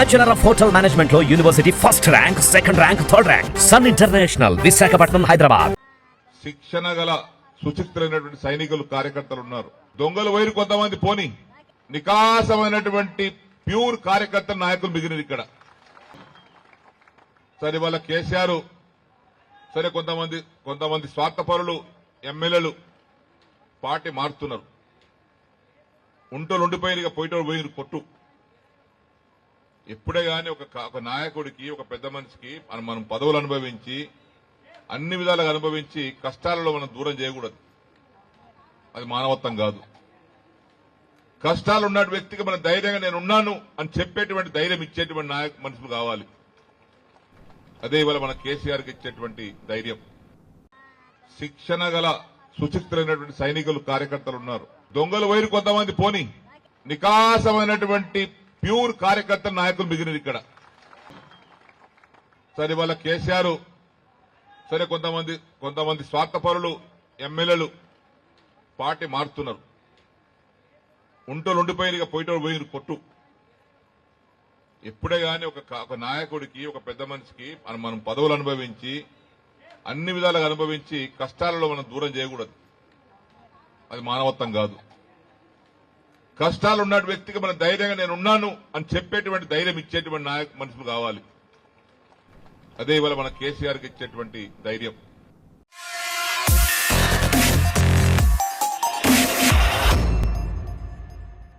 Bachelor of hotel management లో university first rank, second rank, third rank. Sun International, Visakhapatnam, Hyderabad. శిక్షణ గల సుశిక్షితులైనటువంటి సైనికులు, కార్యకర్తలు ఉన్నారు. దొంగలు వైరు కొంతమంది పోని, నికాసమైనటువంటి ప్యూర్ కార్యకర్త నాయకులు మిగిలిన ఇక్కడ. సరే వాళ్ళ కేసీఆర్, సరే కొంతమంది స్వార్థపరులు, ఎమ్మెల్యేలు పార్టీ మారుతున్నారు. ఉంటోళ్ళు ఉండిపోయిన పోయిటోళ్ళు పోయిన కొట్టు. ఎప్పుడే గాని ఒక నాయకుడికి, ఒక పెద్ద మనిషికి మనం పదవులు అనుభవించి, అన్ని విధాలుగా అనుభవించి కష్టాలలో మనం దూరం చేయకూడదు. అది మానవత్వం కాదు. కష్టాలు ఉన్న వ్యక్తికి మనం ధైర్యంగా నేను ఉన్నాను అని చెప్పేటువంటి ధైర్యం ఇచ్చేటువంటి మనుషులు కావాలి. అదే ఇవాళ మన కేసీఆర్కి ఇచ్చేటువంటి ధైర్యం. శిక్షణ గల సుశిక్షితులైనటువంటి సైనికులు, కార్యకర్తలు ఉన్నారు. దొంగలు వైరు కొంతమంది పోని, నికాసమైనటువంటి ప్యూర్ కార్యకర్త నాయకులు మిగిలిన ఇక్కడ. సరే వాళ్ళ కేసీఆర్, సరే కొంతమంది స్వార్థపరులు, ఎమ్మెల్యేలు పార్టీ మారుతున్నారు. ఉంటోళ్ళు ఉండిపోయిన పోయిటోళ్ళు పోయిన కొట్టు. ఎప్పుడే గాని ఒక నాయకుడికి, ఒక పెద్ద మనిషికి మనం పదవులు అనుభవించి, అన్ని విధాలుగా అనుభవించి కష్టాలలో మనం దూరం చేయకూడదు. అది మానవత్వం కాదు. కష్టాలు ఉన్న వ్యక్తికి మనం ధైర్యంగా నేను ఉన్నాను అని చెప్పేటువంటి ధైర్యం ఇచ్చేటువంటి మనుషులు కావాలి. అదే ఇవాళ మన కేసీఆర్కి ఇచ్చేటువంటి ధైర్యం.